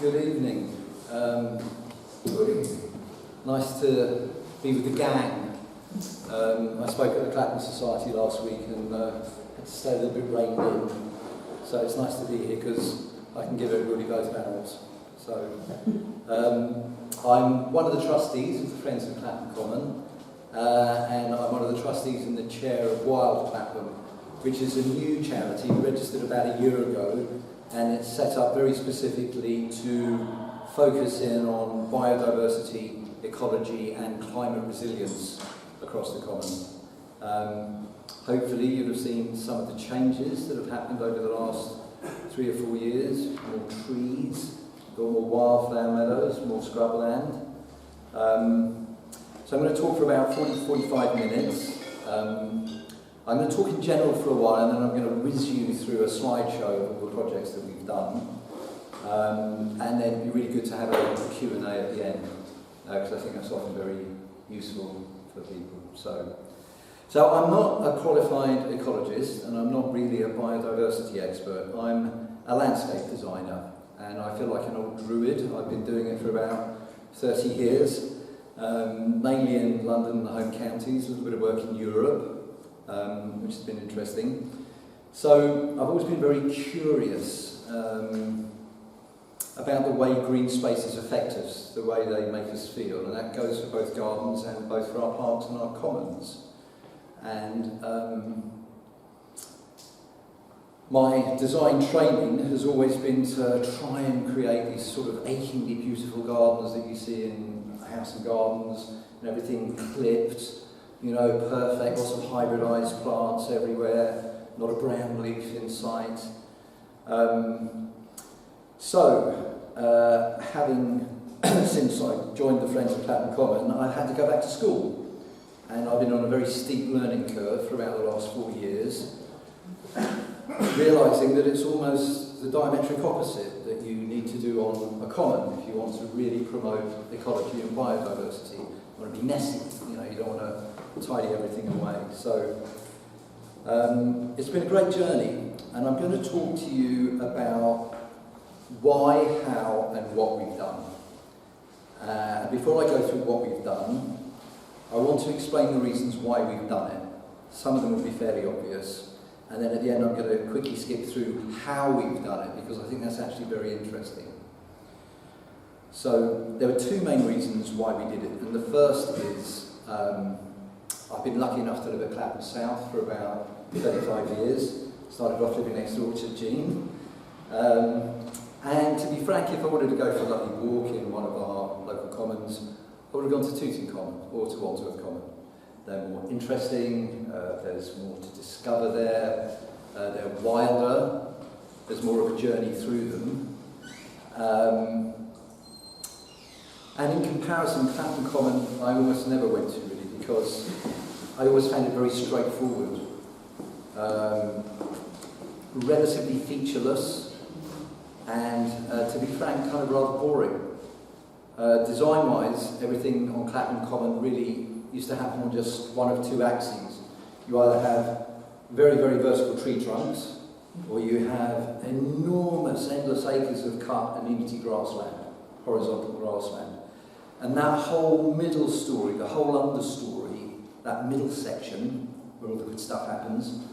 Good evening. Nice to be with the gang. I spoke at the Clapham Society last week and had to stay a little bit rained in. So it's nice to be here because I can give everybody both barrels. So I'm one of the trustees of the Friends of Clapham Common, and I'm one of the trustees and the chair of Wild Clapham, which is a new charity registered about a year ago, and it's set up very specifically to focus in on biodiversity, ecology and climate resilience across the common. Hopefully you'll have seen some of the changes that have happened over the last 3 or 4 years. More trees, got more wildflower meadows, more scrubland. So I'm going to talk for about 40-45 minutes. I'm going to talk in general for a while and then I'm going to whiz you through a slideshow of all the projects that we've done. And then it'd be really good to have a Q&A at the end, because I think that's often very useful for people. So I'm not a qualified ecologist and I'm not really a biodiversity expert. I'm a landscape designer and I feel like an old druid. I've been doing it for about 30 years, mainly in London and the home counties, a little bit of work in Europe, which has been interesting. So I've always been very curious about the way green spaces affect us, the way they make us feel, and that goes for both gardens and both for our parks and our commons. And my design training has always been to try and create these sort of achingly beautiful gardens that you see in house and gardens, and everything clipped, you know, perfect, lots of hybridised plants everywhere, not a brown leaf in sight. Having since I joined the Friends of Clapham Common, I've had to go back to school, and I've been on a very steep learning curve for about the last 4 years, realising that it's almost the diametric opposite that you need to do on a common if you want to really promote ecology and biodiversity. You want to be messy, you know, you don't want to tidy everything away. So it's been a great journey, and I'm going to talk to you about why, how and what we've done. Before I go through what we've done, I want to explain the reasons why we've done it. Some of them will be fairly obvious, and then at the end I'm going to quickly skip through how we've done it, because I think that's actually very interesting. So there were 2 main reasons why we did it, and the first is I've been lucky enough to live at Clapham South for about 35 years. Started off living next door to Jean. And to be frank, if I wanted to go for a lovely walk in one of our local commons, I would have gone to Tooting Common or to Wandsworth Common. They're more interesting, there's more to discover there, they're wilder, there's more of a journey through them. And in comparison, Clapham Common I almost never went to really, because I always found it very straightforward, relatively featureless, and to be frank, kind of rather boring. Design-wise, everything on Clapham Common really used to happen on just one of 2 axes. You either have very, very vertical tree trunks, or you have enormous, endless acres of cut and empty grassland, horizontal grassland. And that whole middle story, the whole understory, that middle section, where all the good stuff happens,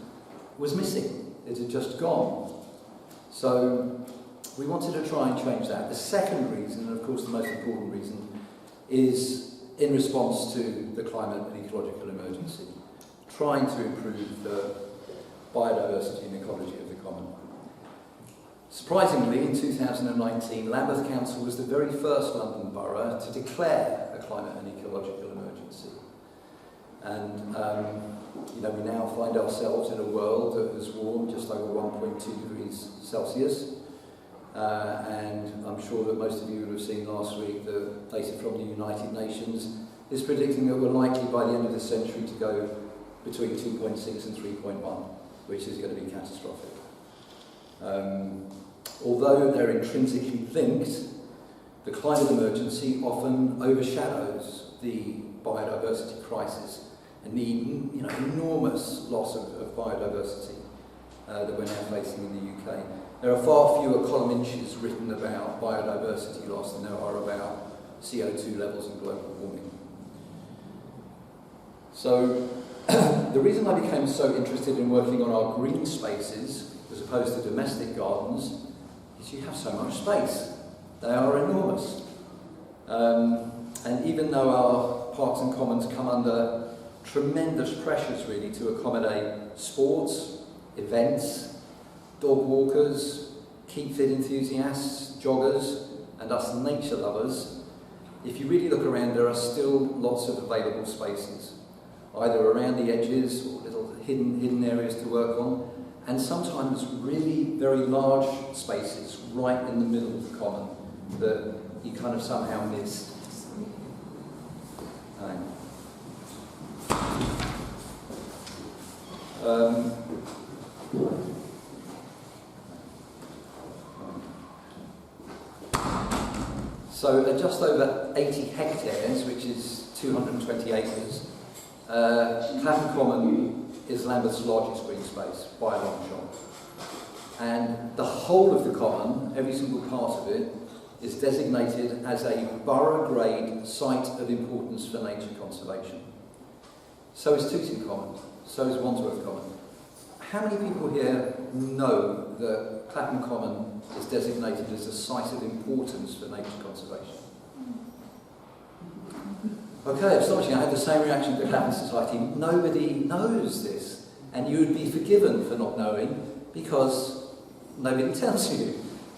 was missing. It had just gone. So we wanted to try and change that. The second reason, and of course the most important reason, is in response to the climate and ecological emergency, trying to improve the biodiversity and ecology of the common. Surprisingly, in 2019, Lambeth Council was the very first London borough to declare a climate and ecological emergency. And you know, we now find ourselves in a world that has warmed just over 1.2 degrees Celsius. And I'm sure that most of you will have seen last week the data from the United Nations is predicting that we're likely by the end of the century to go between 2.6 and 3.1, which is going to be catastrophic. Although they're intrinsically linked, the climate emergency often overshadows the biodiversity crisis and the enormous loss of biodiversity. that we're now facing in the UK. There are far fewer column inches written about biodiversity loss than there are about CO2 levels and global warming. So the reason I became so interested in working on our green spaces as opposed to domestic gardens is you have so much space. They are enormous. And even though our parks and commons come under tremendous pressures really to accommodate sports, events, dog walkers, keep fit enthusiasts, joggers, and us nature lovers, if you really look around, there are still lots of available spaces, either around the edges or little hidden areas to work on, and sometimes really very large spaces right in the middle of the common that you kind of somehow missed. So at just over 80 hectares, which is 220 acres, Clapham Common is Lambeth's largest green space by a long shot. And the whole of the common, every single part of it, is designated as a borough grade site of importance for nature conservation. So is Tooting Common, so is Wandsworth Common. How many people here know that Clapham Common is designated as a site of importance for nature conservation? Okay, astonishing. I had the same reaction to Clapham Society. Nobody knows this, and you would be forgiven for not knowing because nobody tells you,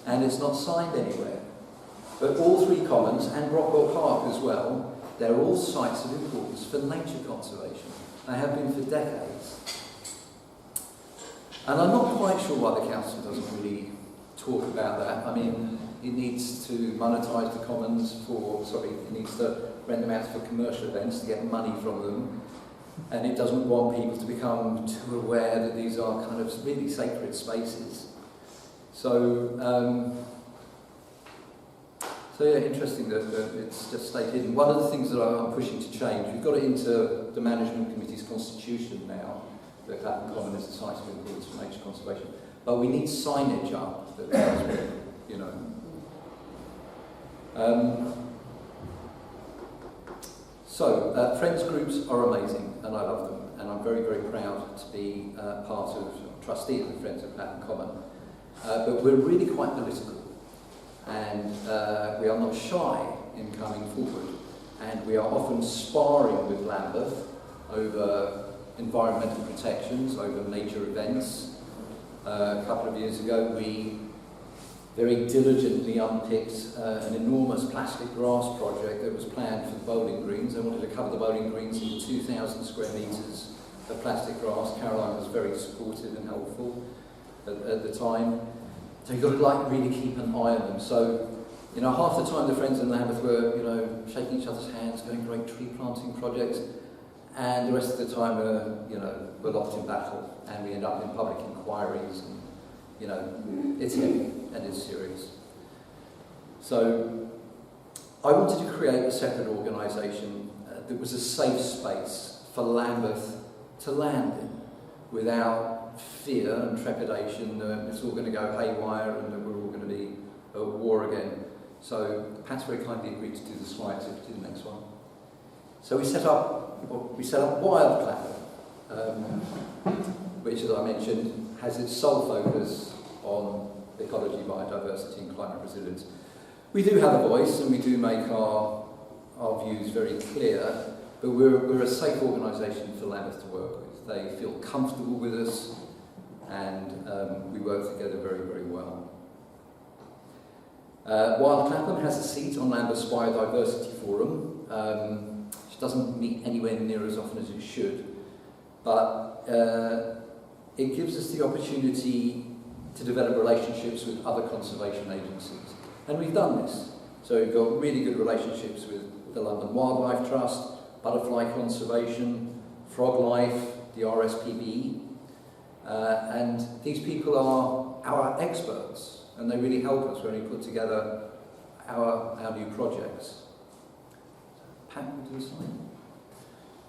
and it's not signed anywhere. But all three commons, and Brockwell Park as well, they're all sites of importance for nature conservation. They have been for decades. And I'm not quite sure why the council doesn't really talk about that. I mean, it needs to monetise the commons it needs to rent them out for commercial events to get money from them. And it doesn't want people to become too aware that these are kind of really sacred spaces. So yeah, interesting that it's just stayed hidden. One of the things that I'm pushing to change, we've got it into the management committee's constitution now, that Clapham Common is a site of importance for nature conservation. But we need signage up that tells me, you know. Friends groups are amazing, and I love them, and I'm very, very proud to be part of, trustee of the Friends of Clapham Common. But we're really quite political. And we are not shy in coming forward, and we are often sparring with Lambeth over environmental protections, over major events. A couple of years ago we very diligently unpicked an enormous plastic grass project that was planned for the bowling greens. They wanted to cover the bowling greens in 2,000 square metres of plastic grass. Caroline was very supportive and helpful at the time. So you've got to really keep an eye on them. So, half the time the friends in Lambeth were, shaking each other's hands, going great tree planting projects, and the rest of the time we're locked in battle, and we end up in public inquiries, and it's heavy and it's serious. So I wanted to create a separate organisation that was a safe space for Lambeth to land in, without fear and trepidation that it's all going to go haywire and that we're all going to be at war again. So Pat's very kindly agreed to do the slides if you do the next one. So we set up Wild Clapham, which, as I mentioned, has its sole focus on ecology, biodiversity and climate resilience. We do have a voice and we do make our views very clear, but we're a safe organisation for Lambeth to work with. They feel comfortable with us, and we work together very, very well. Wild Clapham has a seat on Lambeth's Biodiversity Forum, which doesn't meet anywhere near as often as it should, but it gives us the opportunity to develop relationships with other conservation agencies. And we've done this. So we've got really good relationships with the London Wildlife Trust, Butterfly Conservation, Frog Life, the RSPB, and these people are our experts, and they really help us when we put together our new projects. Pat, would you do the slide?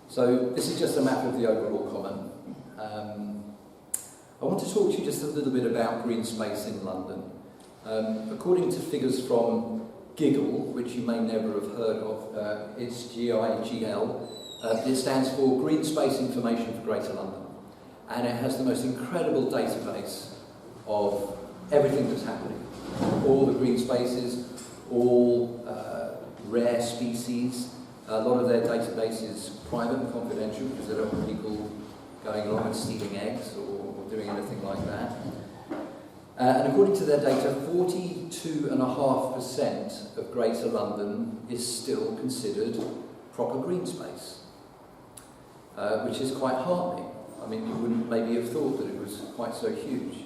So this is just a map of the overall common. I want to talk to you just a little bit about green space in London. According to figures from GIGL, which you may never have heard of, it's GIGL, it stands for Green Space Information for Greater London. And it has the most incredible database of everything that's happening. All the green spaces, all rare species. A lot of their database is private and confidential because they don't want people going along and stealing eggs or doing anything like that. And according to their data, 42.5% of Greater London is still considered proper green space, which is quite heartening. I mean, you wouldn't maybe have thought that it was quite so huge.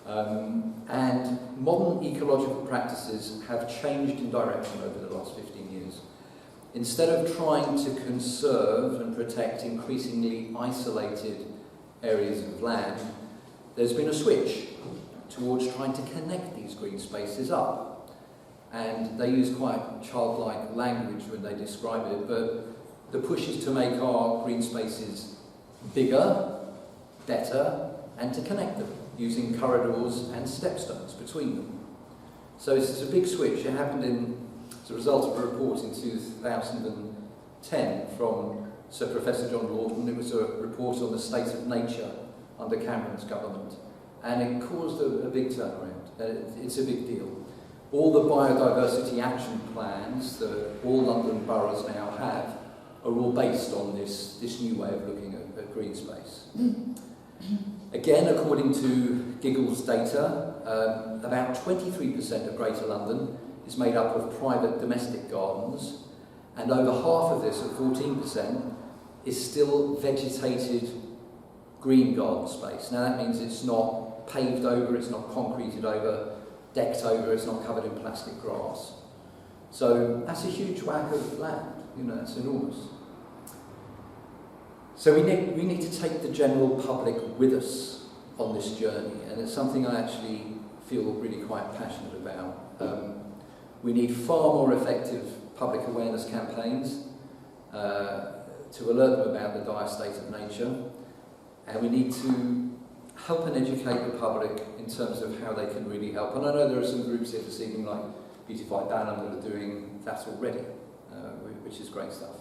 And modern ecological practices have changed in direction over the last 15 years. Instead of trying to conserve and protect increasingly isolated areas of land, there's been a switch towards trying to connect these green spaces up. And they use quite childlike language when they describe it, but the push is to make our green spaces bigger, better, and to connect them using corridors and stepstones between them. So it's a big switch. It happened as a result of a report in 2010 from Sir Professor John Lawton. It was a report on the state of nature under Cameron's government, and it caused a big turnaround. It's a big deal. All the biodiversity action plans that all London boroughs now have are all based on this new way of looking at green space. Again, according to GIGL's data, about 23% of Greater London is made up of private domestic gardens, and over half of this, at 14%, is still vegetated green garden space. Now that means it's not paved over, it's not concreted over, decked over, it's not covered in plastic grass. So that's a huge whack of land, it's enormous. So we need to take the general public with us on this journey, and it's something I actually feel really quite passionate about. We need far more effective public awareness campaigns to alert them about the dire state of nature, and we need to help and educate the public in terms of how they can really help. And I know there are some groups here this evening like Beautify Balham that are doing that already, which is great stuff.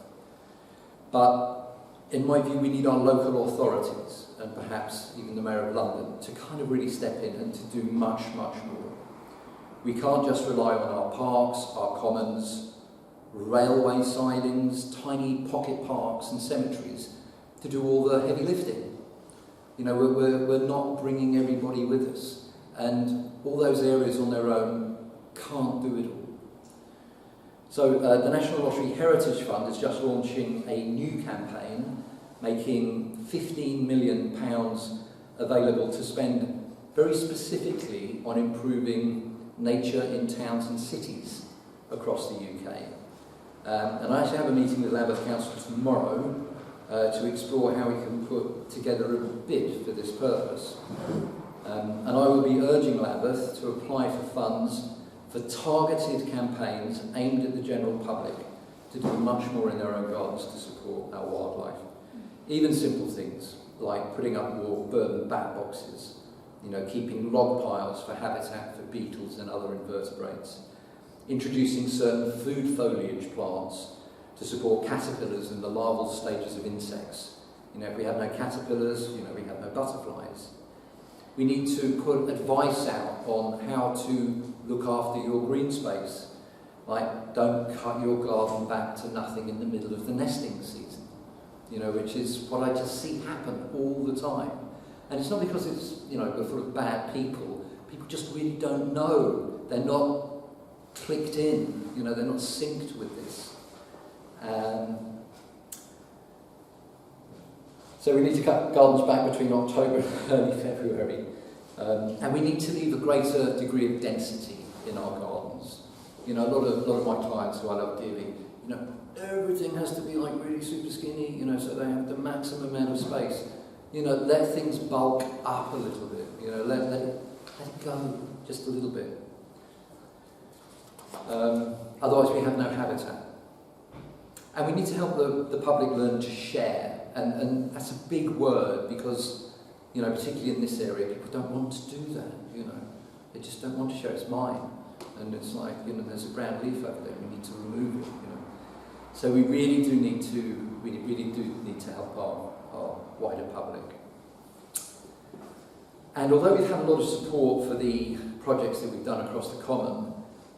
But in my view, we need our local authorities, and perhaps even the Mayor of London, to kind of really step in and to do much, much more. We can't just rely on our parks, our commons, railway sidings, tiny pocket parks and cemeteries to do all the heavy lifting. We're not bringing everybody with us, and all those areas on their own can't do it all. So the National Lottery Heritage Fund is just launching a new campaign, making £15 million available to spend very specifically on improving nature in towns and cities across the UK. And I actually have a meeting with Lambeth Council tomorrow to explore how we can put together a bid for this purpose. And I will be urging Lambeth to apply for funds for targeted campaigns aimed at the general public to do much more in their own gardens to support our wildlife. Even simple things like putting up more bird and bat boxes, keeping log piles for habitat for beetles and other invertebrates, introducing certain food foliage plants to support caterpillars and the larval stages of insects. If we have no caterpillars, we have no butterflies. We need to put advice out on how to look after your green space, like don't cut your garden back to nothing in the middle of the nesting season, which is what I just see happen all the time. And it's not because it's, we're full of bad people. People just really don't know. They're not clicked in, they're not synced with this. So we need to cut gardens back between October and early February. And we need to leave a greater degree of density in our gardens. A lot of my clients who I love dearly, everything has to be like really super skinny, so they have the maximum amount of space. Let things bulk up a little bit, let it go just a little bit. Otherwise we have no habitat. And we need to help the public learn to share. And that's a big word because, you know, particularly in this area, people don't want to do that, you know. They just don't want to show it's mine. And it's like, you know, there's a brown leaf over there, we need to remove it, you know. So we really do need to help our wider public. And although we've had a lot of support for the projects that we've done across the Common,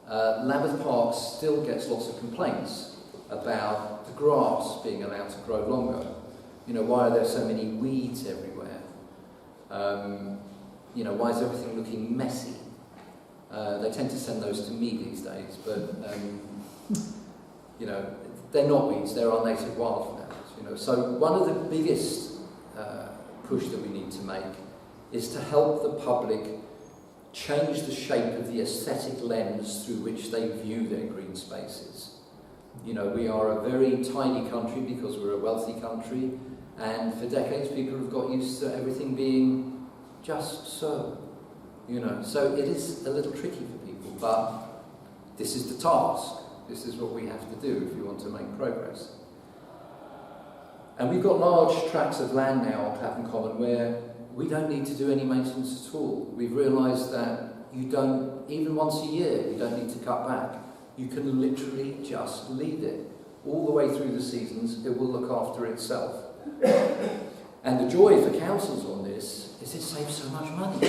Lambeth Park still gets lots of complaints about the grass being allowed to grow longer. You know, why are there so many weeds everywhere? You know, why is everything looking messy? They tend to send those to me these days, but you know, they're not weeds, they're our native wildflowers. You know, so one of the biggest push that we need to make is to help the public change the shape of the aesthetic lens through which they view their green spaces. You know, we are a very tiny country because we're a wealthy country, and for decades people have got used to everything being just so. You know, so it is a little tricky for people, but this is the task. This is what we have to do if we want to make progress. And we've got large tracts of land now on Clapham Common where we don't need to do any maintenance at all. We've realised that you don't, even once a year, you don't need to cut back. You can literally just leave it. All the way through the seasons, it will look after itself. And the joy for councils on this is it saves so much money.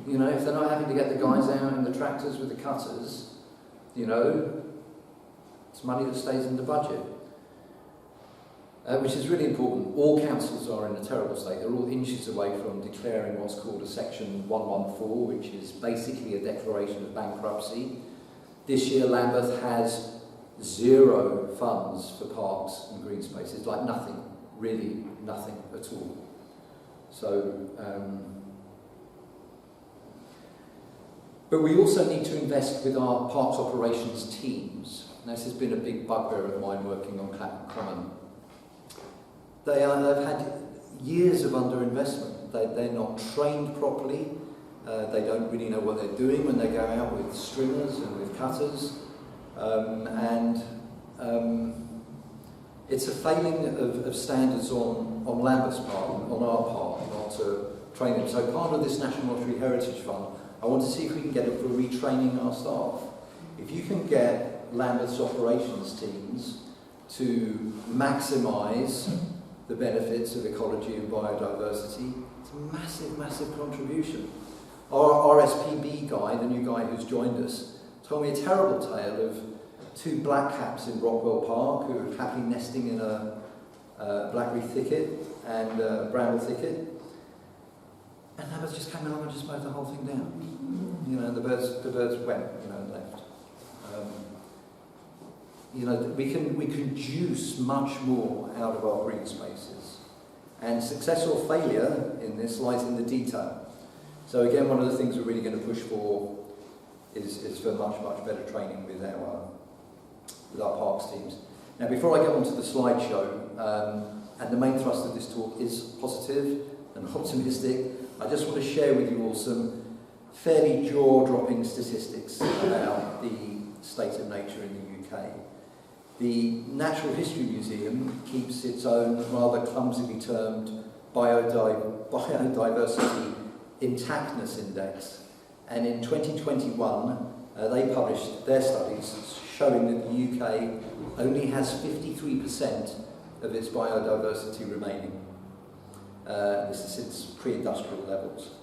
You know, if they're not having to get the guys out in the tractors with the cutters, you know, it's money that stays in the budget. Which is really important. All councils are in a terrible state. They're all inches away from declaring what's called a Section 114, which is basically a declaration of bankruptcy. This year Lambeth has 0 funds for parks and green spaces, like nothing, really nothing at all. So, but we also need to invest with our parks operations teams. Now, this has been a big bugbear of mine working on Clapham Common. They've had years of underinvestment. They're not trained properly. They don't really know what they're doing when they go out with stringers and with cutters. It's a failing of standards on Lambeth's part, on our part, not to train them. So part of this National Lottery Heritage Fund, I want to see if we can get it for retraining our staff. If you can get Lambeth's operations teams to maximise the benefits of ecology and biodiversity, it's a massive, massive contribution. Our RSPB guy, the new guy who's joined us, told me a terrible tale of 2 blackcaps in Rockwell Park who were happily nesting in a blackberry thicket and a bramble thicket, and Lambeth just came along and just mowed the whole thing down. You know, and the birds went, you know, and left. You know, we can juice much more out of our green spaces. And success or failure in this lies in the detail. So again, one of the things we're really going to push for is for much, much better training with our parks teams. Now, before I get onto the slideshow, and the main thrust of this talk is positive and optimistic, I just want to share with you all some fairly jaw-dropping statistics about the state of nature in the UK. The Natural History Museum keeps its own rather clumsily termed biodiversity intactness index, and in 2021 they published their studies showing that the UK only has 53% of its biodiversity remaining. This is since pre-industrial levels.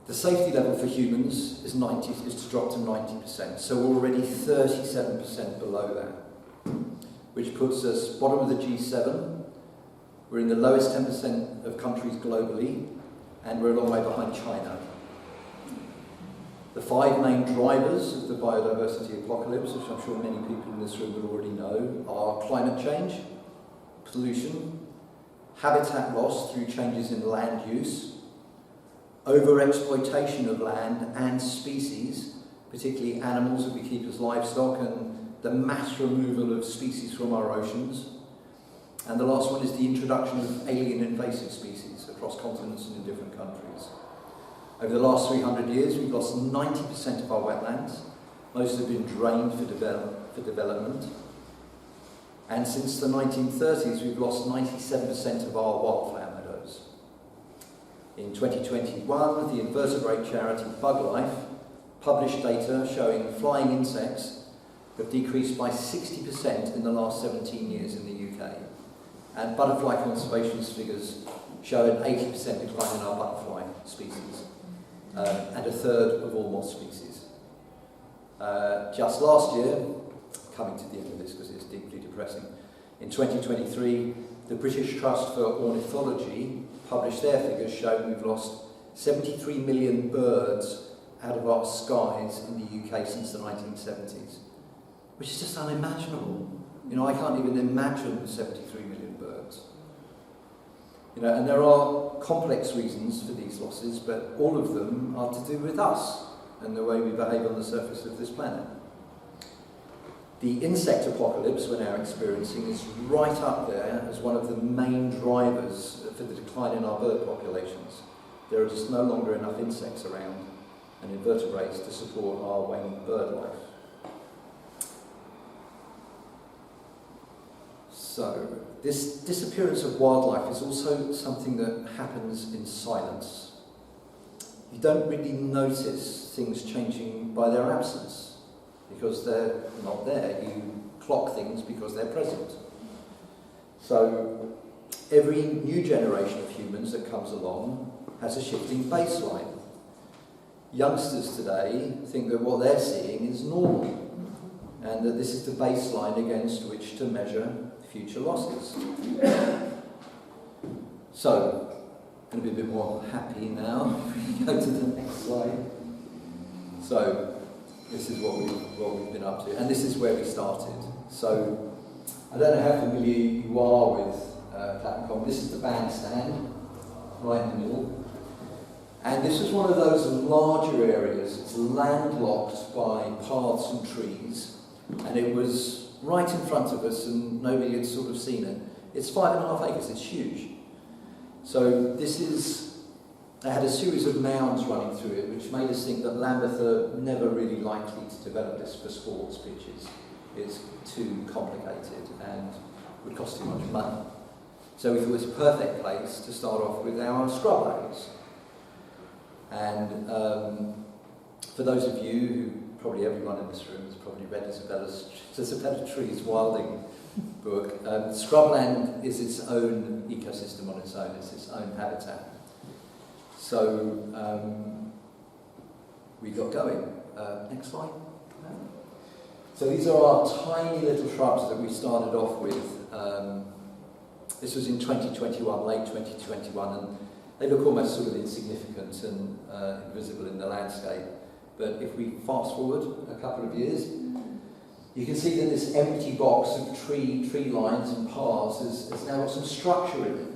The safety level for humans is to drop to 90%, so we're already 37% below that, which puts us bottom of the G7. We're in the lowest 10% of countries globally, and we're a long way behind China. The 5 main drivers of the biodiversity apocalypse, which I'm sure many people in this room will already know, are climate change, pollution, habitat loss through changes in land use, over-exploitation of land and species, particularly animals that we keep as livestock, and the mass removal of species from our oceans. And the last one is the introduction of alien invasive species across continents and in different countries. Over the last 300 years, we've lost 90% of our wetlands. Most have been drained for development. And since the 1930s, we've lost 97% of our wildflower meadows. In 2021, the invertebrate charity BugLife published data showing flying insects have decreased by 60% in the last 17 years in the UK. And butterfly conservation's figures show an 80% decline in our butterfly species, and a third of all moth species. Just last year, coming to the end of this because it's deeply depressing, in 2023, the British Trust for Ornithology published their figures showing we've lost 73 million birds out of our skies in the UK since the 1970s, which is just unimaginable. You know, I can't even imagine 73 million birds. You know, and there are complex reasons for these losses, but all of them are to do with us and the way we behave on the surface of this planet. The insect apocalypse we're now experiencing is right up there as one of the main drivers for the decline in our bird populations. There are just no longer enough insects around and invertebrates to support our waning bird life. So, this disappearance of wildlife is also something that happens in silence. You don't really notice things changing by their absence, because they're not there. You clock things because they're present. So every new generation of humans that comes along has a shifting baseline. Youngsters today think that what they're seeing is normal, and that this is the baseline against which to measure future losses. So, I'm going to be a bit more happy now. Go to the next slide. So, this is what we've been up to, and this is where we started. So, I don't know how familiar you are with Clapham Common. This is the bandstand, right in the middle. And this was one of those larger areas. It's landlocked by paths and trees, and it was right in front of us, and nobody had sort of seen it. It's 5.5 acres. It's huge. So they had a series of mounds running through it, which made us think that Lambeth are never really likely to develop this for sports pitches. It's too complicated and would cost too much money. So we thought it was a perfect place to start off with our scrublands. And for those of you who, probably everyone in this room has probably read Isabella Tree's Wilding book, scrubland is its own ecosystem on its own, it's its own habitat. So we got going. Next slide. So these are our tiny little shrubs that we started off with. This was in 2021, late 2021, and they look almost sort of insignificant and invisible in the landscape. But if we fast forward a couple of years, you can see that this empty box of tree lines and paths has now got some structure in it.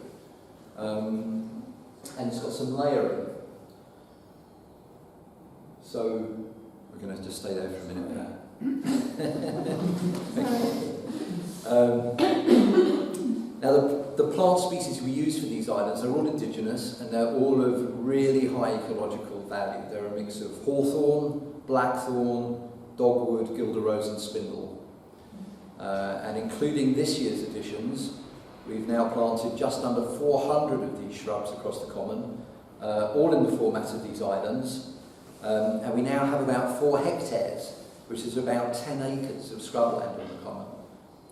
And it's got some layering. So we're going to just stay there for a minute now. Now the plant species we use for these islands are all indigenous, and they're all of really high ecological value. They're a mix of hawthorn, blackthorn, dogwood, guelder rose and spindle. And including this year's additions, we've now planted just under 400 of these shrubs across the common, all in the format of these islands. And we now have about 4 hectares, which is about 10 acres of scrubland on the common,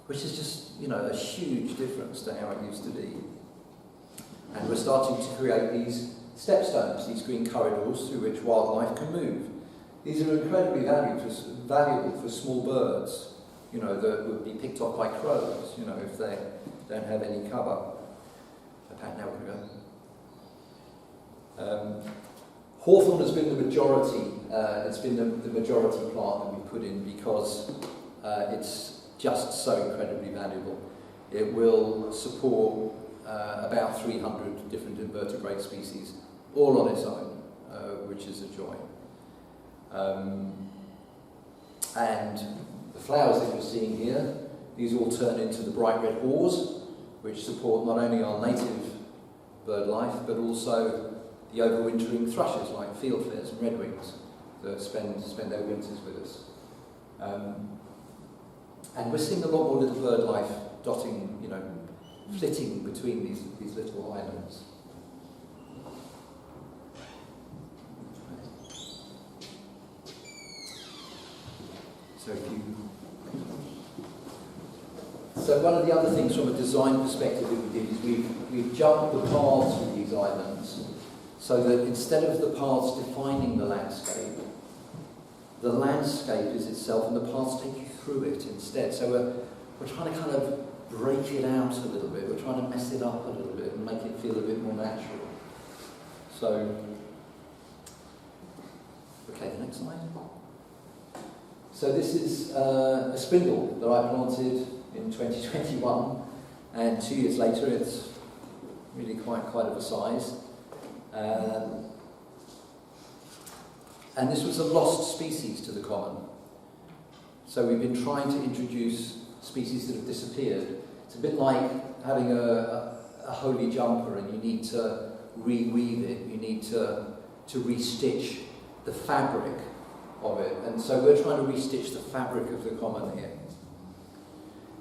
which is just, you know, a huge difference to how it used to be. And we're starting to create these stepstones, these green corridors through which wildlife can move. These are incredibly valuable for small birds, you know, that would be picked off by crows, you know, if they don't have any cover. Now we're going to go. Hawthorn has been the majority. It's been the majority plant that we put in because it's just so incredibly valuable. It will support about 300 different invertebrate species, all on its own, which is a joy. And the flowers that you're seeing here, these all turn into the bright red haws, which support not only our native bird life, but also the overwintering thrushes like fieldfares and redwings that spend their winters with us. And we're seeing a lot more little bird life dotting, you know, flitting between these little islands. So one of the other things from a design perspective that we did is we've jumped the paths with these islands, so that instead of the paths defining the landscape is itself, and the paths take you through it instead. So we're trying to kind of break it out a little bit. We're trying to mess it up a little bit and make it feel a bit more natural. So, okay, the next slide. So this is a spindle that I planted in 2021, and 2 years later it's really quite of a size. And this was a lost species to the common. So we've been trying to introduce species that have disappeared. It's a bit like having a holy jumper, and you need to reweave it, you need to restitch the fabric of it. And so we're trying to restitch the fabric of the common here.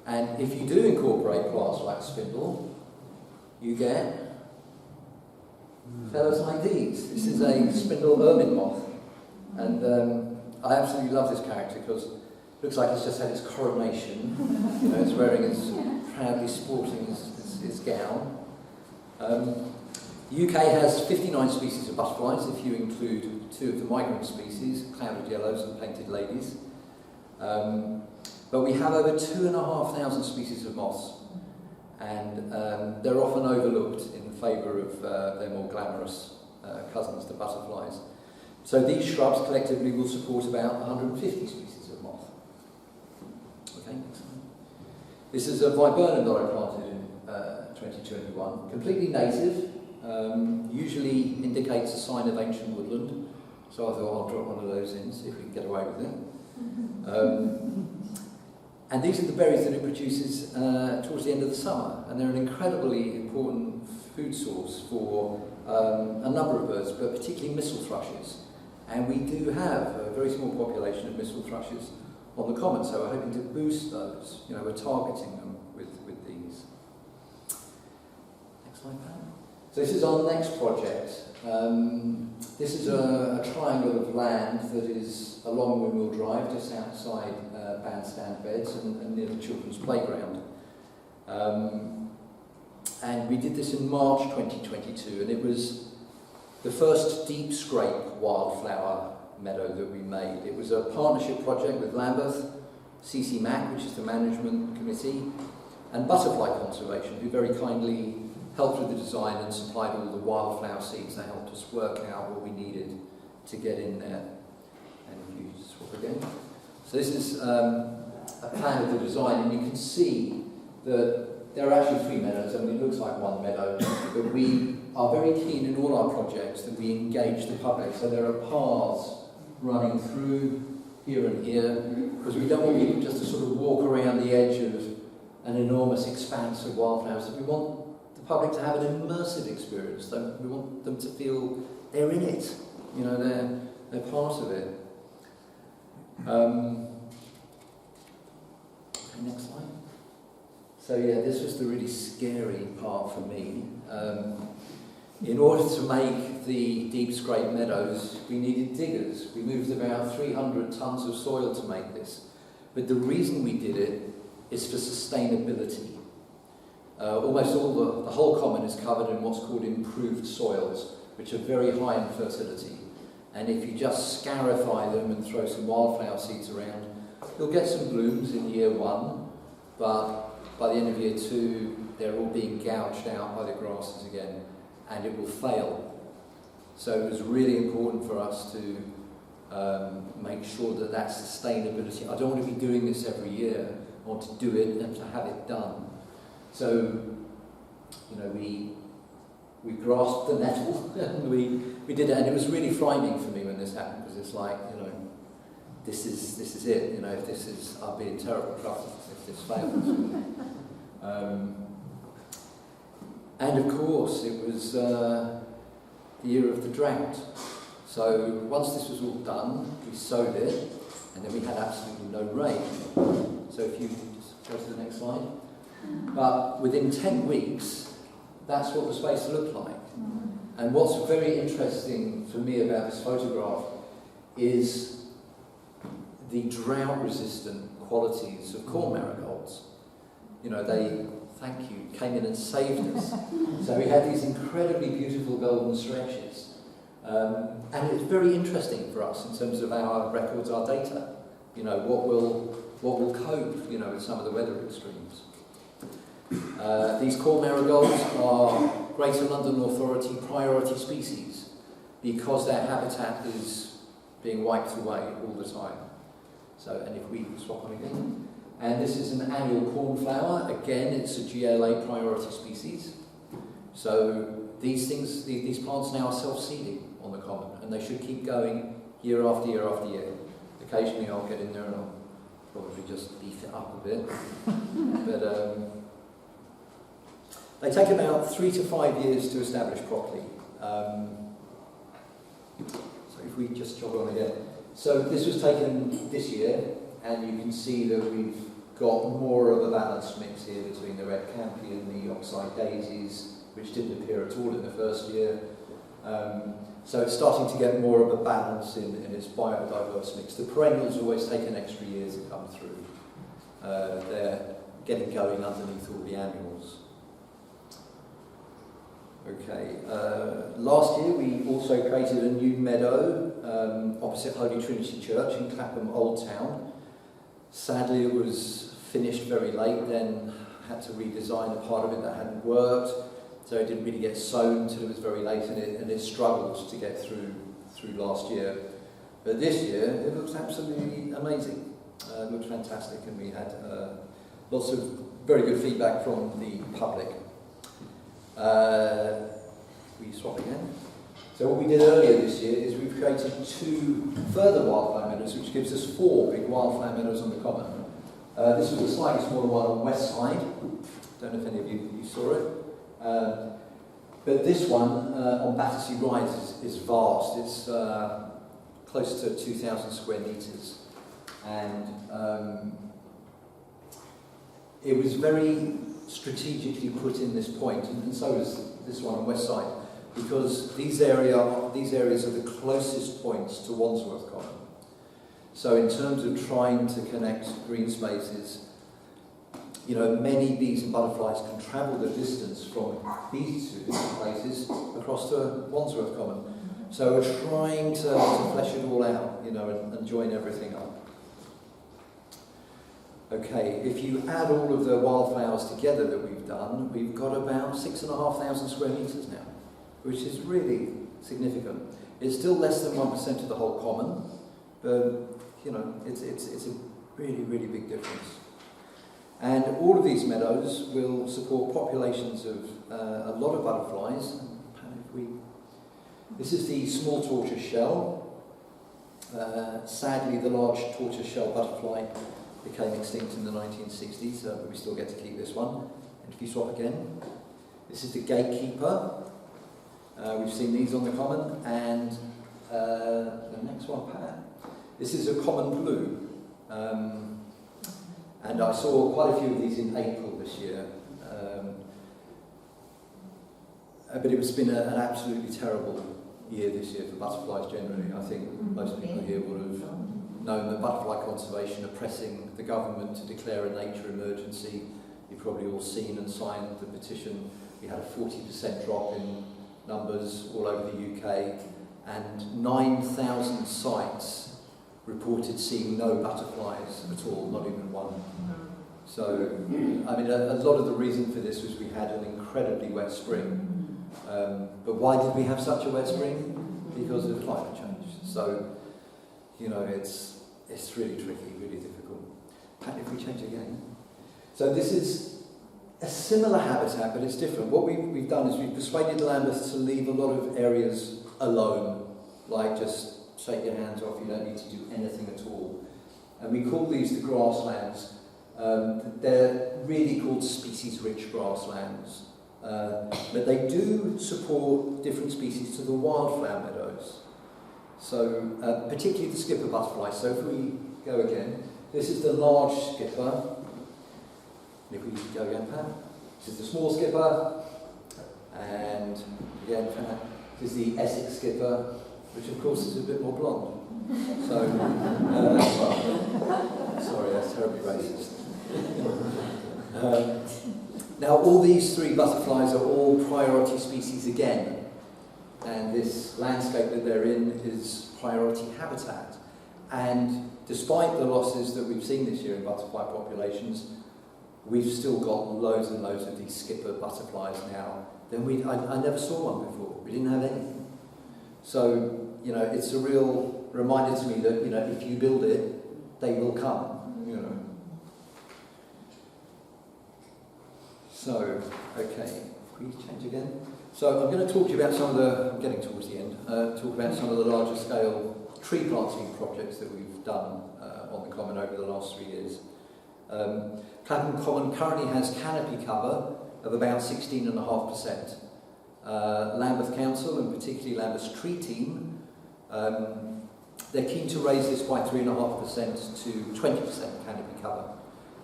And if you do incorporate plants like spindle, you get fellows like these. This is a spindle ermine moth. And I absolutely love this character because it looks like it's just had its coronation. You know, it's wearing its, proudly sporting its gown. The UK has 59 species of butterflies, if you include 2 of the migrant species, clouded yellows and painted ladies. But we have over 2,500 species of moths, and they're often overlooked in favour of their more glamorous cousins, the butterflies. So these shrubs collectively will support about 150 species of moth. Okay, next slide. This is a viburnum that I planted in 2021, completely native, usually indicates a sign of ancient woodland, so I thought I'll drop one of those in, see if we can get away with it. And these are the berries that it produces towards the end of the summer, and they're an incredibly important food source for a number of birds, but particularly mistle thrushes. And we do have a very small population of mistle thrushes on the common, so we're hoping to boost those. You know, we're targeting them with these. Next slide, Pat. So this is our next project. This is a triangle of land that is along Windmill Drive, just outside bandstand beds and near the children's playground. And we did this in March 2022, and it was the first deep scrape wildflower meadow that we made. It was a partnership project with Lambeth, CCMAC, which is the management committee, and Butterfly Conservation, who very kindly helped with the design and supplied all the wildflower seeds. They helped us work out what we needed to get in there. And if you swap again. So this is a plan of the design, and you can see that there are actually 3 meadows. I mean, it looks like one meadow, but we are very keen in all our projects that we engage the public. So there are paths running through here and here, because we don't want people just to sort of walk around the edge of an enormous expanse of wildflowers. We want the public to have an immersive experience. So we want them to feel they're in it. You know, they're part of it. Okay, next slide. So yeah, this was the really scary part for me. In order to make the deep scrape meadows, we needed diggers. We moved about 300 tonnes of soil to make this. But the reason we did it is for sustainability. Almost all the whole common is covered in what's called improved soils, which are very high in fertility. And if you just scarify them and throw some wildflower seeds around, you'll get some blooms in year 1, but by the end of year 2, they're all being gouged out by the grasses again, and it will fail. So it was really important for us to make sure that that sustainability. I don't want to be doing this every year. I want to do it and to have it done. So, you know, we grasped the nettle and we did it, and it was really frightening for me when this happened, because it's like, you know, this is it. You know, if this is, I'll be in terrible trouble if this fails. And of course, it was the year of the drought. So once this was all done, we sowed it, and then we had absolutely no rain. So if you just go to the next slide. But within 10 weeks, that's what the space looked like. And what's very interesting for me about this photograph is the drought-resistant qualities of corn marigolds. You know, they, thank you, came in and saved us. So we had these incredibly beautiful golden stretches. And it's very interesting for us in terms of our records, our data. You know, what will cope, you know, with some of the weather extremes. These corn marigolds are Greater London Authority priority species because their habitat is being wiped away all the time. So, and if we swap on again, and this is an annual cornflower. Again, it's a GLA priority species. So these things, these plants now are self-seeding on the common, and they should keep going year after year after year. Occasionally I'll get in there and I'll probably just beef it up a bit. But they take about 3 to 5 years to establish properly. So if we just jog on again. So this was taken this year, and you can see that we've got more of a balanced mix here between the red campion, the oxeye daisies, which didn't appear at all in the first year. So it's starting to get more of a balance in its biodiverse mix. The perennials always take an extra year to come through. They're getting going underneath all the annuals. Okay, last year we also created a new meadow opposite Holy Trinity Church in Clapham Old Town. Sadly it was finished very late, then had to redesign a part of it that hadn't worked, so it didn't really get sown until it was very late, and it struggled to get through last year. But this year it looks absolutely amazing. It looks fantastic, and we had lots of very good feedback from the public. We swap again. So what we did earlier this year is we've created 2 further wildflower meadows, which gives us 4 big wildflower meadows on the common. This was a slightly smaller one on the west side. Don't know if any of you saw it. But this one on Battersea Rise is vast. It's close to 2,000 square metres. And it was very strategically put in this point, and so is this one on west side, because these areas are the closest points to Wandsworth Common. So in terms of trying to connect green spaces, you know, many bees and butterflies can travel the distance from these 2 different places across to Wandsworth Common. So we're trying to flesh it all out, you know, and join everything up. Okay, if you add all of the wildflowers together that we've done, we've got about 6,500 square metres now, which is really significant. It's still less than 1% of the whole common, but you know, it's a really, really big difference. And all of these meadows will support populations of a lot of butterflies. This is the small tortoise shell. Sadly, the large tortoise shell butterfly became extinct in the 1960s, but we still get to keep this one. And if you swap again, this is the gatekeeper. We've seen these on the common, and the next one, Pat. This is a common blue, and I saw quite a few of these in April this year. But it's been an absolutely terrible year this year for butterflies generally. I think most people here would have known that butterfly conservation are pressing the government to declare a nature emergency. You've probably all seen and signed the petition. We had a 40% drop in numbers all over the UK, and 9,000 sites reported seeing no butterflies at all, not even one. So, I mean, a lot of the reason for this was we had an incredibly wet spring. But why did we have such a wet spring? Because of climate change. So, you know, it's really tricky, really difficult. Pat, if we change again. So this is a similar habitat, but it's different. What we've done is we've persuaded Lambeth to leave a lot of areas alone, like just take your hands off, you don't need to do anything at all. And we call these the grasslands. They're really called species-rich grasslands. But they do support different species to the wildflower meadows. So, particularly the skipper butterfly. So if we go again, this is the large skipper. And if we go again, Pat, this is the small skipper. And again, Pat, this is the Essex skipper. which of course is a bit more blonde. So, sorry, that's terribly racist. Now, all these three butterflies are all priority species again, and this landscape that they're in is priority habitat. And despite the losses that we've seen this year in butterfly populations, we've still got loads and loads of these skipper butterflies now. I never saw one before. We didn't have any. So, you know, it's a real reminder to me that, you know, if you build it, they will come, you know. So, okay, can we change again? So I'm going to talk to you about some of the, I'm getting towards the end, talk about some of the larger scale tree planting projects that we've done on the Common over the last 3 years. Clapham Common currently has canopy cover of about 16.5%. Lambeth Council, and particularly Lambeth's tree team, they're keen to raise this by 3.5% to 20% canopy cover.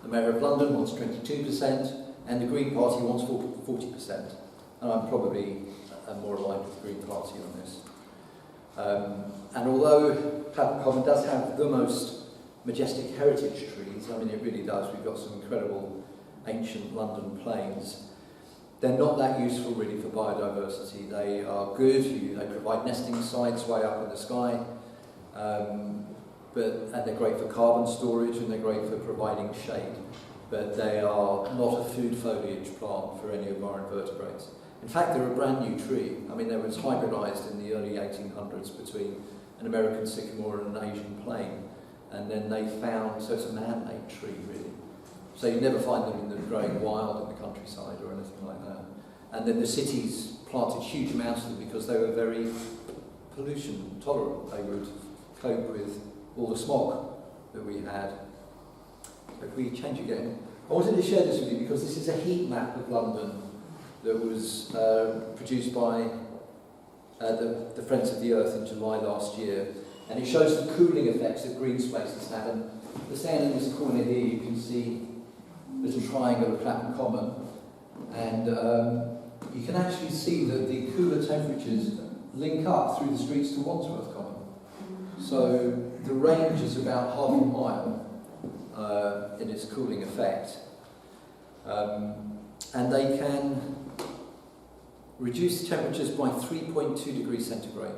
The Mayor of London wants 22%, and the Green Party wants 40%. And I'm probably more aligned with the Green Party on this. And although Clapham Common does have the most majestic heritage trees, I mean it really does, we've got some incredible ancient London plains, they're not that useful really for biodiversity. They are good, they provide nesting sites way up in the sky, and they're great for carbon storage and they're great for providing shade, but they are not a food foliage plant for any of our invertebrates. In fact, they're a brand new tree. I mean, they were hybridised in the early 1800s between an American sycamore and an Asian plane, and then they found, so it's a man-made tree really. So you never find them in the growing wild in the countryside or anything like that. And then the cities planted huge amounts of them because they were very pollution tolerant. They would cope with all the smog that we had. So if we change again. I wanted to share this with you because this is a heat map of London that was produced by the Friends of the Earth in July last year. And it shows the cooling effects that green spaces have. And just down in this corner here you can see a little triangle of Clapham Common. And you can actually see that the cooler temperatures link up through the streets to Wandsworth Common. So the range is about half a mile in its cooling effect. And they can reduce temperatures by 3.2 degrees centigrade.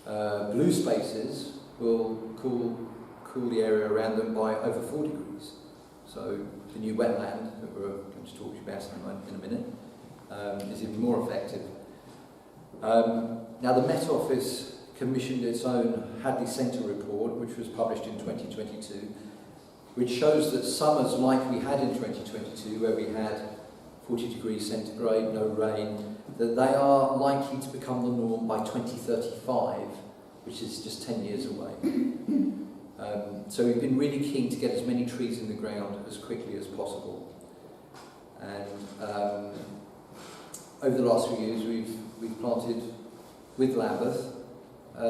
Blue spaces will cool the area around them by over 4 degrees. So the new wetland that we're going to talk to you about in a minute is even more effective. Now the Met Office commissioned its own Hadley Centre report, which was published in 2022, which shows that summers like we had in 2022, where we had 40 degrees centigrade, no rain, that they are likely to become the norm by 2035, which is just 10 years away. So we've been really keen to get as many trees in the ground as quickly as possible. And over the last few years we've planted with Lambeth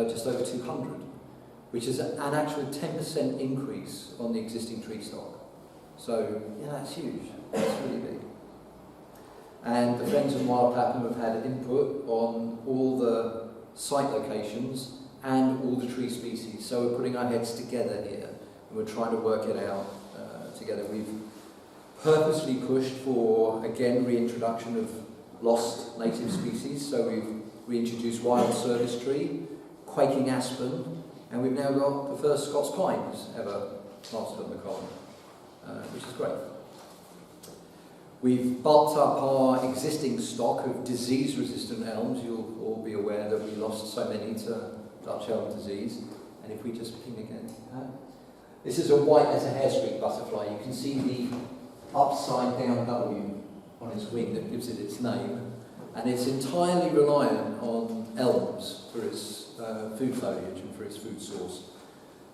just over 200, which is an actual 10% increase on the existing tree stock. So, yeah, that's huge. That's really big. And the Friends of Wild Clapham have had input on all the site locations and all the tree species. So we're putting our heads together here and we're trying to work it out together. We've purposely pushed for, again, reintroduction of lost native species. So we've reintroduced wild service tree, quaking aspen, and we've now got the first Scots pines ever planted on the Common, which is great. We've bulked up our existing stock of disease-resistant elms. You'll all be aware that we lost so many to Dutch elm disease. And if we just ping again. This is a white-letter hairstreak butterfly. You can see the upside-down W on its wing that gives it its name. And it's entirely reliant on elms for its food foliage and for its food source.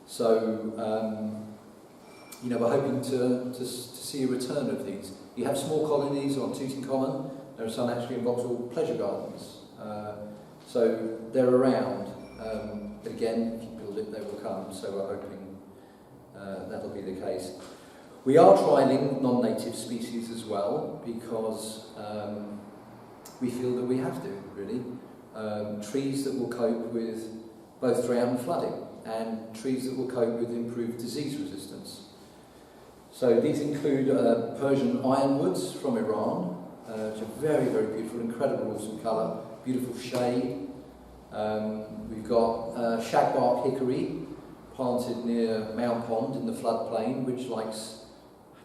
So, you know, we're hoping to see a return of these. You have small colonies on Tooting Common. There are some actually in Vauxhall Pleasure Gardens. So they're around. But again, if you build it, they will come. So we're hoping that'll be the case. We are trialling non-native species as well because we feel that we have to, really. trees that will cope with both drought and flooding, and trees that will cope with improved disease resistance. So these include Persian ironwoods from Iran, which are very, very beautiful, incredible awesome colour, beautiful shade. We've got shagbark hickory, planted near Mount Pond in the floodplain, which likes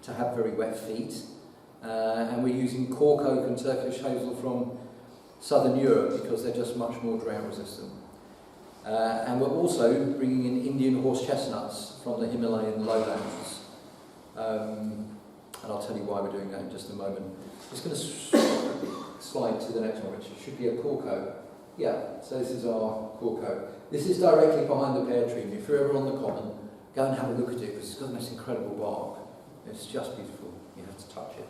to have very wet feet. And we're using cork oak and Turkish hazel from southern Europe because they're just much more drought resistant. And we're also bringing in Indian horse chestnuts from the Himalayan lowlands. And I'll tell you why we're doing that in just a moment. I'm just going to slide to the next one, which should be a cork oak. Yeah, so this is our cork oak. This is directly behind the pear tree. If you're ever on the common, go and have a look at it because it's got the most incredible bark. It's just beautiful. You have to touch it.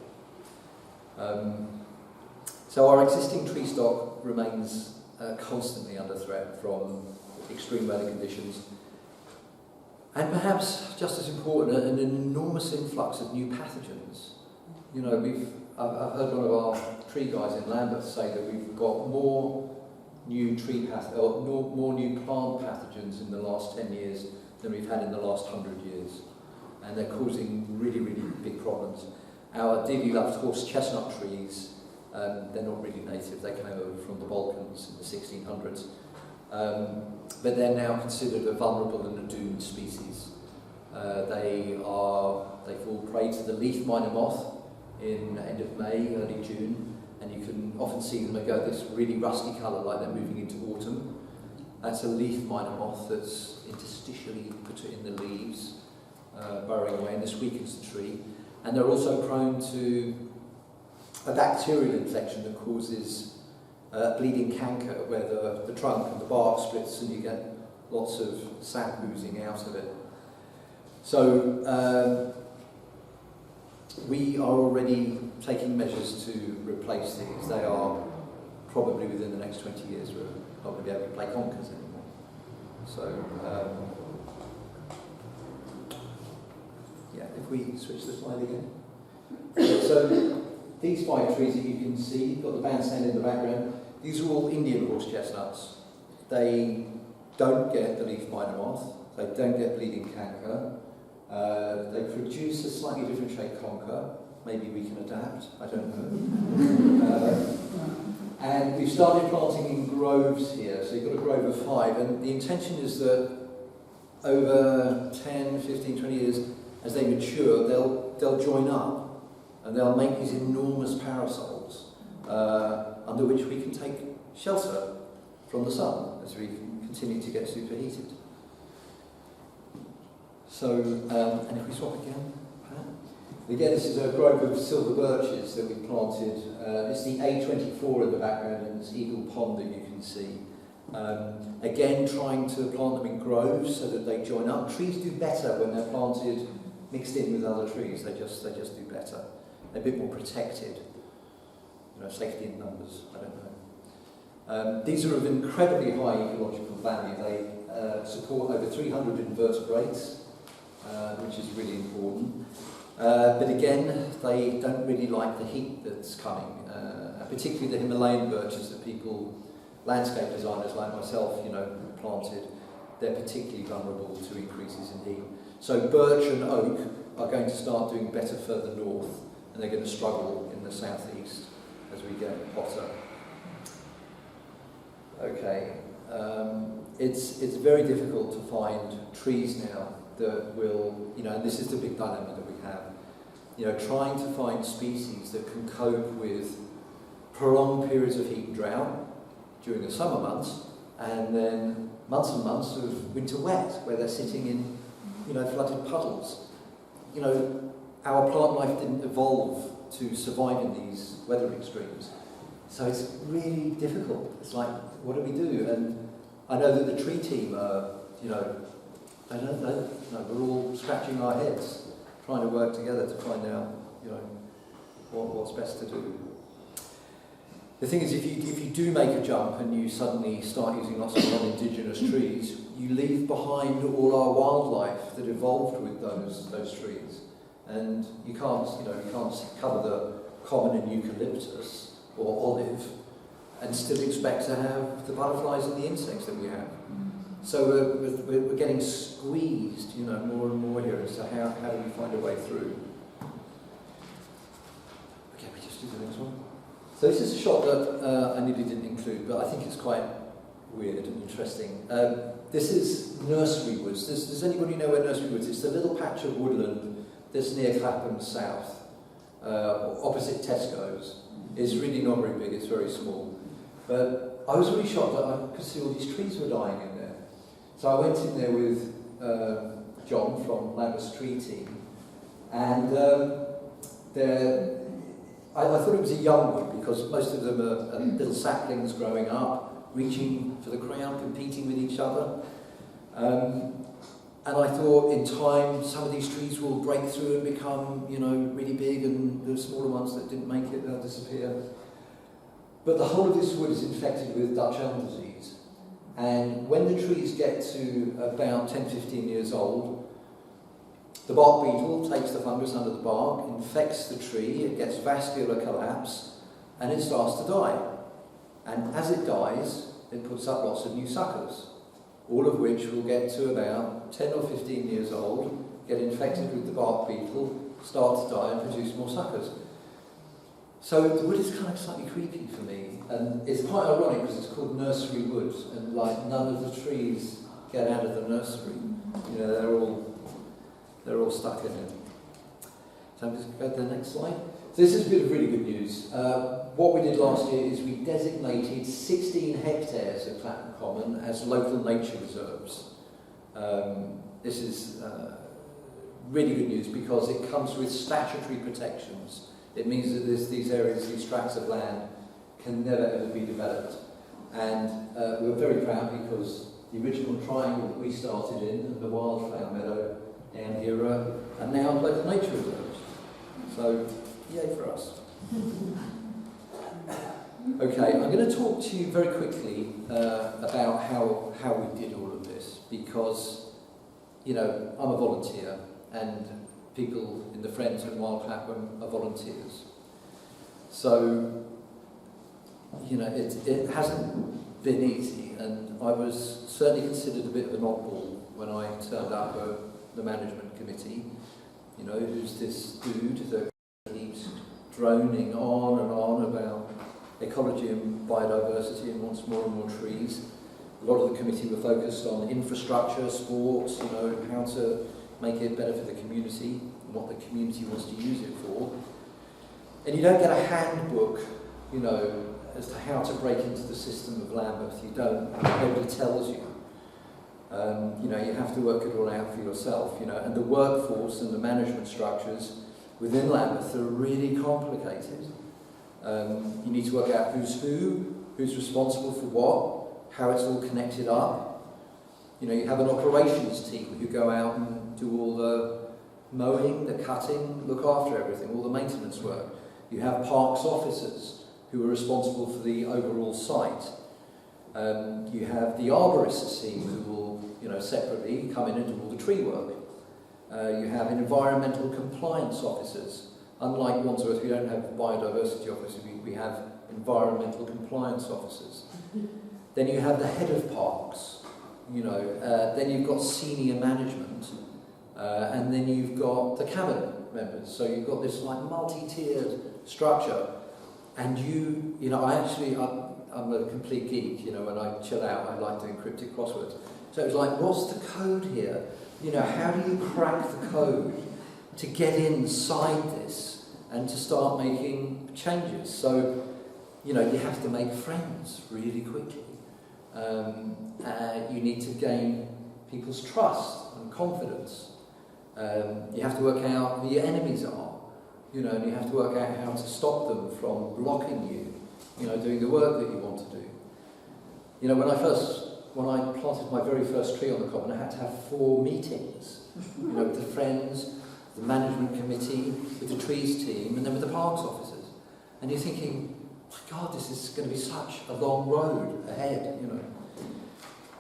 So our existing tree stock remains constantly under threat from extreme weather conditions. And perhaps just as important, an enormous influx of new pathogens. You know, I've heard one of our tree guys in Lambeth say that we've got more new more new plant pathogens in the last 10 years than we've had in the last 100 years. And they're causing really, really big problems. Our dearly loved horse chestnut trees, they're not really native, they came over from the Balkans in the 1600s. But they're now considered a vulnerable and a doomed species. They fall prey to the leaf miner moth in the end of May, early June, and you can often see them go this really rusty colour like they're moving into autumn. That's a leaf miner moth that's interstitially put in the leaves, burrowing away, and this weakens the tree. And they're also prone to a bacterial infection that causes bleeding canker, where the trunk and the bark splits and you get lots of sap oozing out of it. So we are already taking measures to replace these. They are probably within the next 20 years we're not going to be able to play conkers anymore. So yeah, if we switch the slide again. So these 5 trees that you can see, you've got the bandstand in the background, these are all Indian horse chestnuts. They don't get the leaf miner moth, they don't get bleeding canker, they produce a slightly different shaped conker. Maybe we can adapt, I don't know. And we've started planting in groves here, so you've got a grove of 5, and the intention is that over 10, 15, 20 years, as they mature, they'll join up and they'll make these enormous parasols under which we can take shelter from the sun as we continue to get superheated. So, and if we swap again, again, this is a grove of silver birches that we planted. It's the A24 in the background and this Eagle Pond that you can see. Again, trying to plant them in groves so that they join up. Trees do better when they're planted mixed in with other trees. They just do better. They're a bit more protected. You know, safety in numbers. I don't know. These are of incredibly high ecological value. They support over 300 invertebrates, which is really important. But again, they don't really like the heat that's coming, particularly the Himalayan birches that landscape designers like myself, planted. They're particularly vulnerable to increases in heat. So birch and oak are going to start doing better further north, and they're going to struggle in the southeast as we get hotter. Okay, it's very difficult to find trees now that will, and this is the big dilemma that we have, trying to find species that can cope with prolonged periods of heat and drought during the summer months, and then months and months of winter wet, where they're sitting in, flooded puddles. Our plant life didn't evolve to survive in these weather extremes. So it's really difficult. It's like, what do we do? And I know that the tree team are, they don't know. We're all scratching our heads, trying to work together to find out, what's best to do. The thing is, if you do make a jump and you suddenly start using lots of non-indigenous trees, you leave behind all our wildlife that evolved with those trees, and you can't cover the common and eucalyptus or olive and still expect to have the butterflies and the insects that we have. So we're getting squeezed, you know, more and more here as to how do we find a way through. Okay, we just do the next one. So this is a shot that I nearly didn't include, but I think it's quite weird and interesting. This is Nursery Woods. Does anybody know where Nursery Woods is? It's a little patch of woodland that's near Clapham South, opposite Tesco's. It's really not very big, it's very small. But I was really shocked that I could see all these trees were dying in there. So I went in there with John from Lambeth's tree team, and I thought it was a young wood because most of them are little saplings growing up, reaching for the crown, competing with each other. And I thought in time some of these trees will break through and become, you know, really big, and the smaller ones that didn't make it, they'll disappear. But the whole of this wood is infected with Dutch elm disease. And when the trees get to about 10-15 years old, the bark beetle takes the fungus under the bark, infects the tree, it gets vascular collapse, and it starts to die. And as it dies, it puts up lots of new suckers, all of which will get to about 10 or 15 years old, get infected with the bark beetle, start to die and produce more suckers. So the wood is kind of slightly creepy for me, and it's quite ironic because it's called Nursery Wood, and like none of the trees get out of the nursery. You know, they're all stuck in it. So I'm just going to go to the next slide. So this is a bit of really good news. What we did last year is we designated 16 hectares of Clapham Common as local nature reserves. This is really good news because it comes with statutory protections. It means that these areas, these tracts of land, can never ever be developed. And we're very proud because the original triangle that we started in, and the wildflower meadow down here, are now local nature reserves. So, yay for us. Okay, I'm going to talk to you very quickly about how we did all of this, because, you know, I'm a volunteer, and people in the Friends and Wild Clapham are volunteers. So, you know, it hasn't been easy, and I was certainly considered a bit of an oddball when I turned up at the management committee. You know, who's this dude that keeps droning on and on about ecology and biodiversity and wants more and more trees. A lot of the committee were focused on infrastructure, sports, you know, how to make it better for the community and what the community wants to use it for. And you don't get a handbook, you know, as to how to break into the system of Lambeth. You don't. Nobody tells you. You know, you have to work it all out for yourself, you know, and the workforce and the management structures within Lambeth are really complicated. You need to work out who's responsible for what, how it's all connected up. You know, you have an operations team who go out and do all the mowing, the cutting, look after everything, all the maintenance work. You have parks officers who are responsible for the overall site. You have the arborists team who will, you know, separately come in and do all the tree work. You have environmental compliance officers. Unlike Wandsworth, we don't have biodiversity officers, we have environmental compliance officers. Then you have the head of parks, you know, then you've got senior management, and then you've got the cabinet members. So you've got this like multi-tiered structure, and you know, I'm a complete geek, you know, when I chill out, I like doing cryptic crosswords. So it was like, what's the code here? You know, how do you crack the code to get inside this and to start making changes? So, you know, you have to make friends really quickly. You need to gain people's trust and confidence. You have to work out who your enemies are, you know, and you have to work out how to stop them from blocking you, you know, doing the work that you want to do. You know, when I planted my very first tree on the common, I had to have 4 meetings, you know, with the Friends, the management committee, with the trees team, and then with the parks officers. And you're thinking, my God, this is going to be such a long road ahead, you know.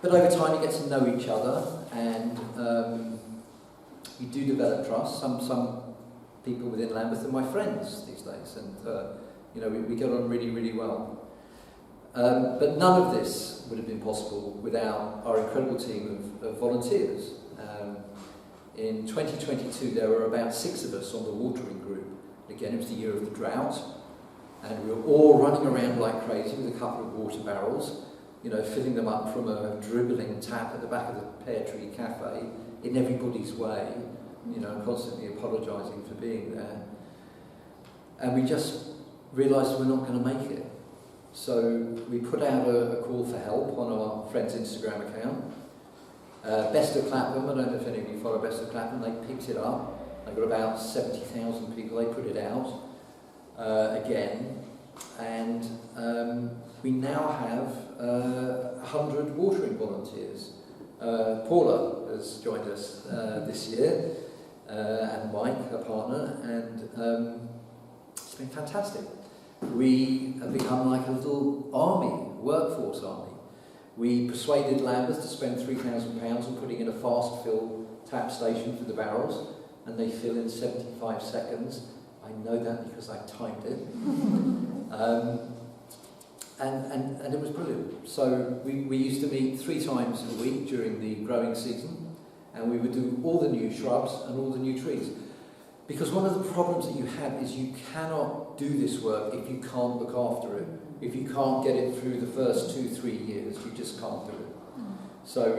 But over time you get to know each other, and you do develop trust. Some people within Lambeth are my friends these days, and you know, we get on really, really well. But none of this would have been possible without our incredible team of volunteers. In 2022 there were about 6 of us on the watering group. Again, it was the year of the drought, and we were all running around like crazy with a couple of water barrels, you know, filling them up from a dribbling tap at the back of the Pear Tree Cafe, in everybody's way, you know, constantly apologising for being there. And we just realised we're not going to make it. So we put out a call for help on our friend's Instagram account. Best of Clapham, I don't know if any of you follow Best of Clapham, they picked it up. They got about 70,000 people, they put it out again. And we now have 100 watering volunteers. Paula has joined us this year, and Mike, her partner, and it's been fantastic. We have become like a little army, workforce army. We persuaded Lambeth to spend £3,000 on putting in a fast fill tap station for the barrels, and they fill in 75 seconds. I know that because I timed it. And it was brilliant. So we used to meet 3 times a week during the growing season, and we would do all the new shrubs and all the new trees. Because one of the problems that you have is you cannot do this work if you can't look after it. If you can't get it through the first 2-3 years, you just can't do it. So,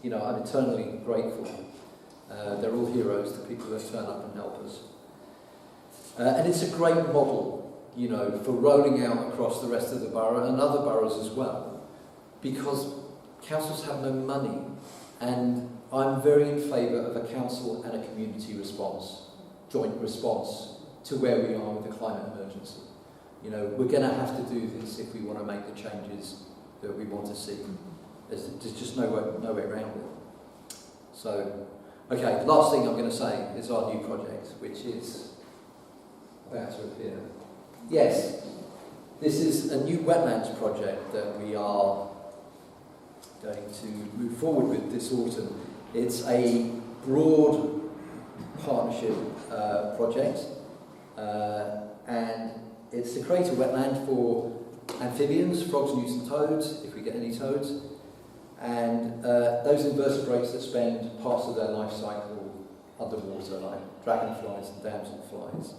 you know, I'm eternally grateful. They're all heroes, the people that turn up and help us. And it's a great model, you know, for rolling out across the rest of the borough and other boroughs as well. Because councils have no money, and I'm very in favour of a council and a community response, joint response to where we are with the climate emergency. You know, we're going to have to do this if we want to make the changes that we want to see. There's just no way around it. So, okay, last thing I'm going to say is our new project, which is about to appear. Yes, this is a new wetlands project that we are going to move forward with this autumn. It's a broad partnership project, and it's to create a wetland for amphibians, frogs, newts and toads, if we get any toads, and those invertebrates that spend parts of their life cycle underwater, like dragonflies and damselflies.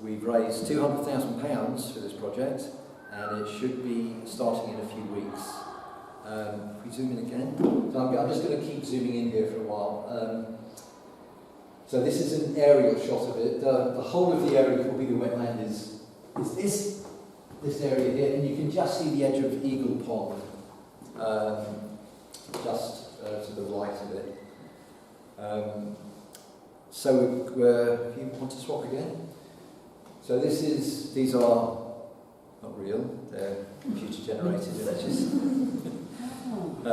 We've raised £200,000 for this project, and it should be starting in a few weeks. If we zoom in again, so I'm just going to keep zooming in here for a while. So this is an aerial shot of it. The whole of the area that will be the wetland is this area here, and you can just see the edge of Eagle Pond, just to the right of it. So if you want to swap again. So these are not real, they're computer generated images. I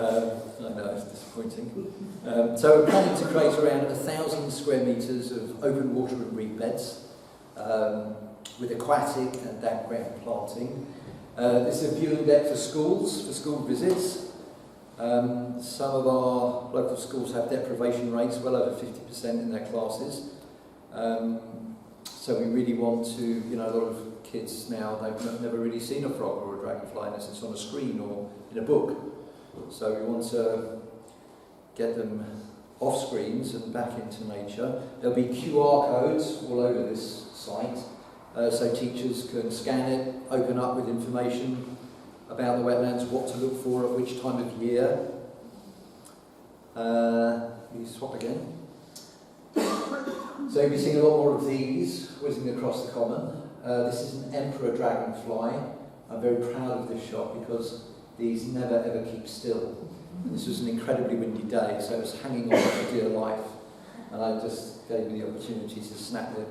know, it's disappointing. So we're planning to create around 1,000 square metres of open water and reed beds, with aquatic and damp ground planting. This is a viewing deck for schools, for school visits. Some of our local schools have deprivation rates well over 50% in their classes. So we really want to, you know, a lot of kids now, they've never really seen a frog or a dragonfly unless it's on a screen or in a book. So we want to get them off screens and back into nature. There'll be QR codes all over this site, so teachers can scan it, open up with information about the wetlands, what to look for at which time of year. You swap again. So you'll be seeing a lot more of these whizzing across the common. This is an emperor dragonfly. I'm very proud of this shot because these never ever keep still. And this was an incredibly windy day, so it was hanging on for dear life, and I just gave me the opportunity to snap it.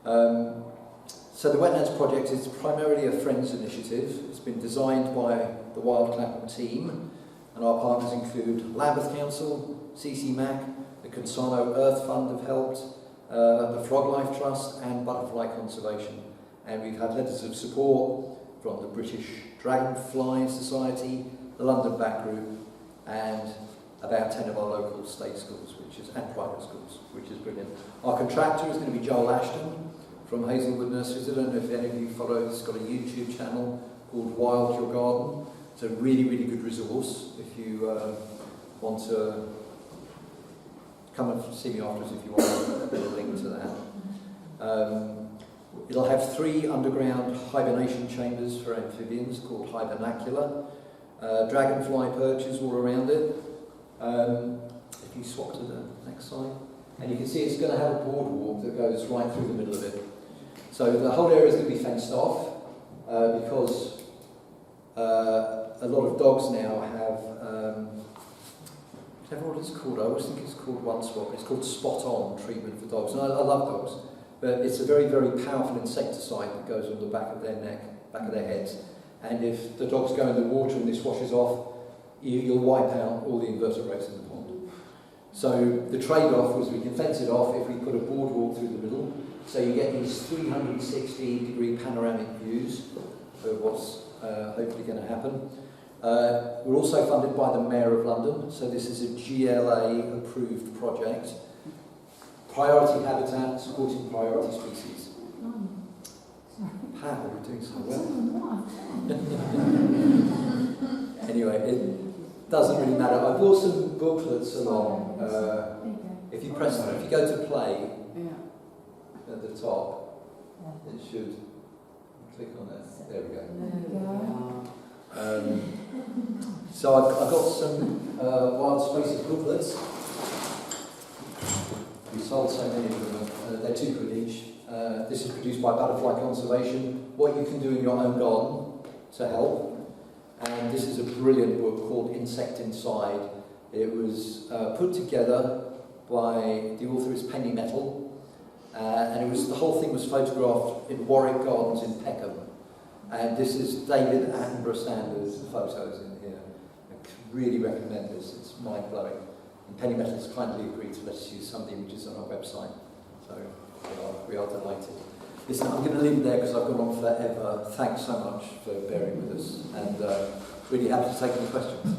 So the Wetlands Project is primarily a Friends initiative. It's been designed by the Wild Clapham team, and our partners include Lambeth Council, CCMAC, the Consano Earth Fund have helped, the Frog Life Trust and Butterfly Conservation. And we've had letters of support from the British Dragonfly Society, the London Bat Group, and about 10 of our local state schools, and private schools, which is brilliant. Our contractor is going to be Joel Ashton from Hazelwood Nurseries. I don't know if any of you follow, it's got a YouTube channel called Wild Clapham. It's a really, really good resource if you want to come and see me afterwards if you want a link to that. It'll have 3 underground hibernation chambers for amphibians called hibernacula. Dragonfly perches all around it. If you swap to the next slide. And you can see it's going to have a boardwalk that goes right through the middle of it. So the whole area is going to be fenced off because a lot of dogs now have, I don't know what it's called, I always think it's called one swap, it's called spot-on treatment for dogs. And I love dogs, but it's a very, very powerful insecticide that goes on the back of their neck, back of their heads. And if the dogs go in the water and this washes off, you'll wipe out all the invertebrates in the pond. So the trade-off was we can fence it off if we put a boardwalk through the middle, so you get these 360-degree panoramic views of what's hopefully going to happen. We're also funded by the Mayor of London, so this is a GLA-approved project. Priority habitat, supporting priority species. Pat, we're doing so well. Anyway, it doesn't really matter. I brought some booklets along. If you go to play at the top, it should click on that. There we go. So I've got some wild spaces booklets. We sold so many of them. They're £2 each. This is produced by Butterfly Conservation. What you can do in your own garden to help. And this is a brilliant book called Insect Inside. It was put together by the author is Penny Metal, and the whole thing was photographed in Warwick Gardens in Peckham. And this is David Attenborough Sanders' photos in here. I really recommend this. It's mind blowing. And Penny Metal has kindly agreed to let us use some of the images on our website. So we are delighted. Listen, I'm going to leave it there because I've gone on forever. Thanks so much for bearing with us, and really happy to take any questions.